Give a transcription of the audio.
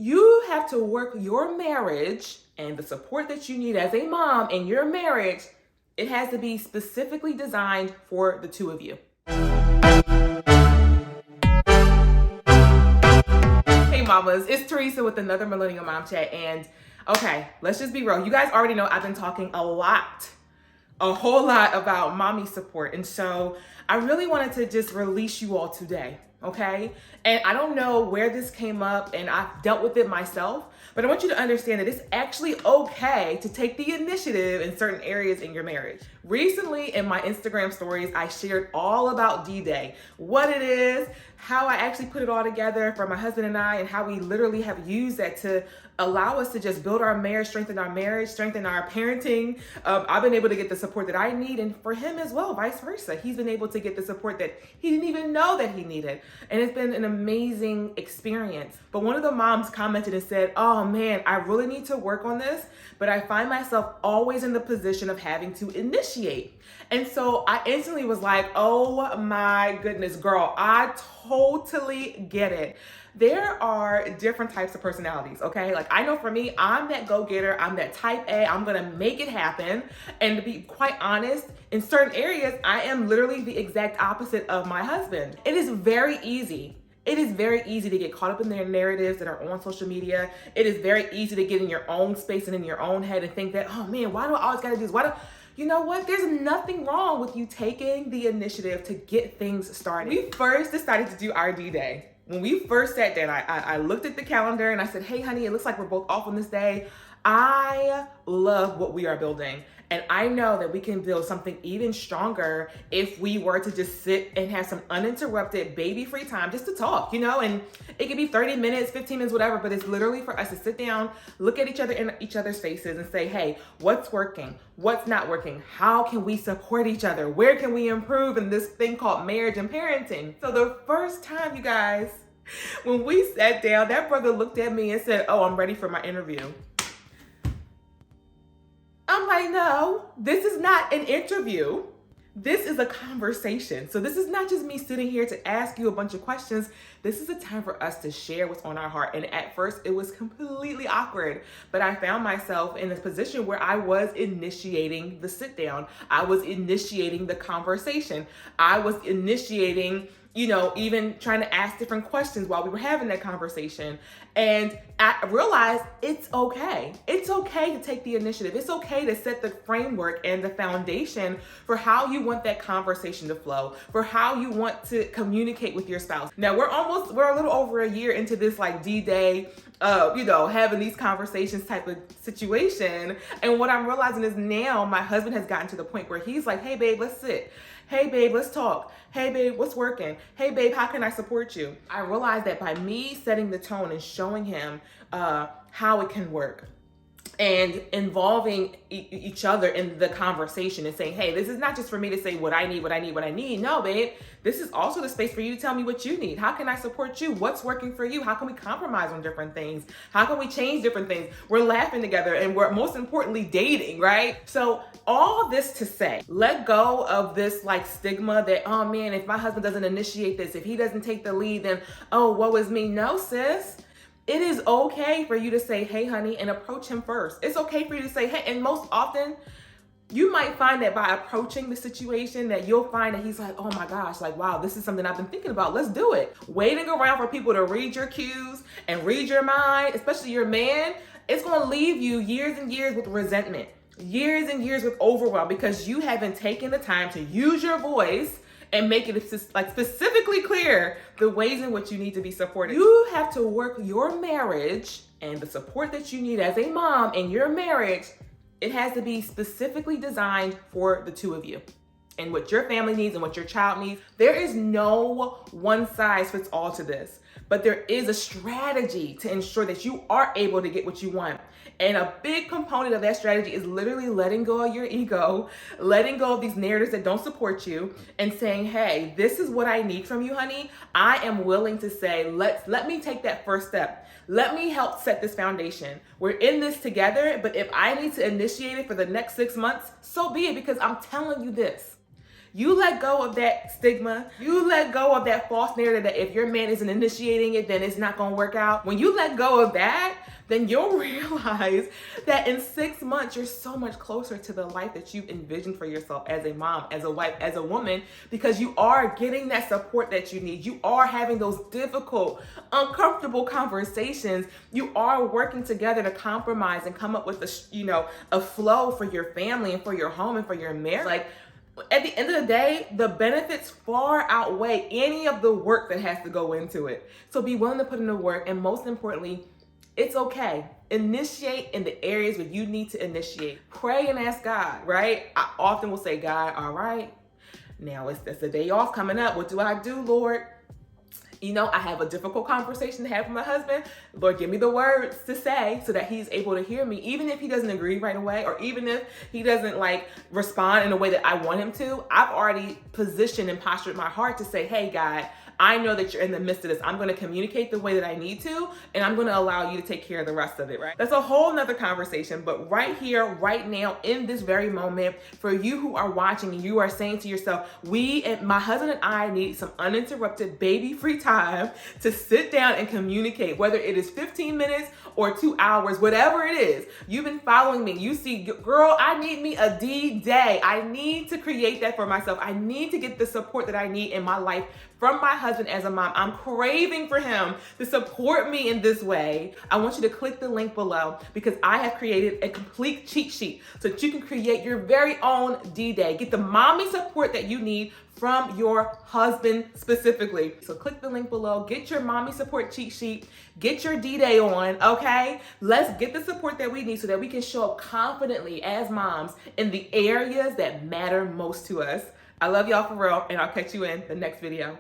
You have to work your marriage and the support that you need as a mom in your marriage. It has to be specifically designed for the two of you. Hey mamas, it's Theresa with another Millennial Mom Chat. And okay, let's just be real. You guys already know I've been talking a whole lot about mommy support. And so I really wanted to just release you all today, okay? And I don't know where this came up, and I've dealt with it myself, but I want you to understand that it's actually okay to take the initiative in certain areas in your marriage. Recently in my Instagram stories, I shared all about D-Day, what it is, how I actually put it all together for my husband and I, and how we literally have used that to allow us to just build our marriage, strengthen our parenting. I've been able to get the support that I need, and for him as well, vice versa. He's been able to get the support that he didn't even know that he needed. And it's been an amazing experience. But one of the moms commented and said, oh man, I really need to work on this, but I find myself always in the position of having to initiate. And so I instantly was like, oh my goodness, girl, I totally get it. There are different types of personalities, okay? Like I know for me, I'm that go-getter, I'm that type A, I'm gonna make it happen. And to be quite honest, in certain areas, I am literally the exact opposite of my husband. It is very easy. It is very easy to get caught up in their narratives that are on social media. It is very easy to get in your own space and in your own head and think that, oh man, why do I always gotta do this? You know what? There's nothing wrong with you taking the initiative to get things started. We first decided to do our D-Day. When we first sat down, I looked at the calendar and I said, hey honey, it looks like we're both off on this day. I love what we are building. And I know that we can build something even stronger if we were to just sit and have some uninterrupted baby-free time just to talk, and it could be 30 minutes, 15 minutes, whatever, but it's literally for us to sit down, look at each other in each other's faces and say, hey, what's working? What's not working? How can we support each other? Where can we improve in this thing called marriage and parenting? So the first time, you guys, when we sat down, that brother looked at me and said, oh, I'm ready for my interview. I'm like, no, this is not an interview. This is a conversation. So this is not just me sitting here to ask you a bunch of questions. This is a time for us to share what's on our heart. And at first it was completely awkward, but I found myself in a position where I was initiating the sit down. I was initiating the conversation. I was initiating even trying to ask different questions while we were having that conversation. And I realized it's okay. It's okay to take the initiative. It's okay to set the framework and the foundation for how you want that conversation to flow, for how you want to communicate with your spouse. Now we're a little over a year into this like D-Day, having these conversations type of situation. And what I'm realizing is now my husband has gotten to the point where he's like, hey babe, let's sit. Hey babe, let's talk. Hey babe, what's working? Hey babe, how can I support you? I realized that by me setting the tone and showing him how it can work and involving each other in the conversation and saying, hey, this is not just for me to say what I need. No, babe, this is also the space for you to tell me what you need. How can I support you? What's working for you? How can we compromise on different things? How can we change different things? We're laughing together and we're most importantly dating, right? So all this to say, let go of this like stigma that, oh man, if my husband doesn't initiate this, if he doesn't take the lead, then, oh, woe is me. No, sis. It is okay for you to say, hey, honey, and approach him first. It's okay for you to say, hey, and most often you might find that by approaching the situation that you'll find that he's like, oh my gosh, like, wow, this is something I've been thinking about. Let's do it. Waiting around for people to read your cues and read your mind, especially your man, it's going to leave you years and years with resentment, years and years with overwhelm because you haven't taken the time to use your voice and make it like specifically clear the ways in which you need to be supported. You have to work your marriage and the support that you need as a mom in your marriage. It has to be specifically designed for the two of you and what your family needs and what your child needs. There is no one size fits all to this, but there is a strategy to ensure that you are able to get what you want. And a big component of that strategy is literally letting go of your ego, letting go of these narratives that don't support you and saying, hey, this is what I need from you, honey. I am willing to say, let me take that first step. Let me help set this foundation. We're in this together, but if I need to initiate it for the next 6 months, so be it, because I'm telling you this. You let go of that stigma. You let go of that false narrative that if your man isn't initiating it, then it's not gonna work out. When you let go of that, then you'll realize that in 6 months, you're so much closer to the life that you've envisioned for yourself as a mom, as a wife, as a woman, because you are getting that support that you need. You are having those difficult, uncomfortable conversations. You are working together to compromise and come up with a flow for your family and for your home and for your marriage. Like, at the end of the day, the benefits far outweigh any of the work that has to go into it. So be willing to put in the work, and most importantly, it's okay. Initiate in the areas where you need to initiate. Pray and ask God, right? I often will say, God, all right, now it's a day off coming up. What do I do, Lord? I have a difficult conversation to have with my husband. Lord, give me the words to say so that he's able to hear me, even if he doesn't agree right away, or even if he doesn't respond in a way that I want him to. I've already positioned and postured my heart to say, hey, God, I know that you're in the midst of this. I'm going to communicate the way that I need to, and I'm going to allow you to take care of the rest of it, right? That's a whole nother conversation, but right here, right now, in this very moment, for you who are watching and you are saying to yourself, my husband and I need some uninterrupted baby-free time to sit down and communicate, whether it is 15 minutes or 2 hours, whatever it is. You've been following me. You see, girl, I need me a D-Day. I need to create that for myself. I need to get the support that I need in my life from my husband as a mom. I'm craving for him to support me in this way. I want you to click the link below because I have created a complete cheat sheet so that you can create your very own D-Day. Get the mommy support that you need from your husband specifically. So click the link below, get your mommy support cheat sheet, get your D-Day on, okay? Let's get the support that we need so that we can show up confidently as moms in the areas that matter most to us. I love y'all for real, and I'll catch you in the next video.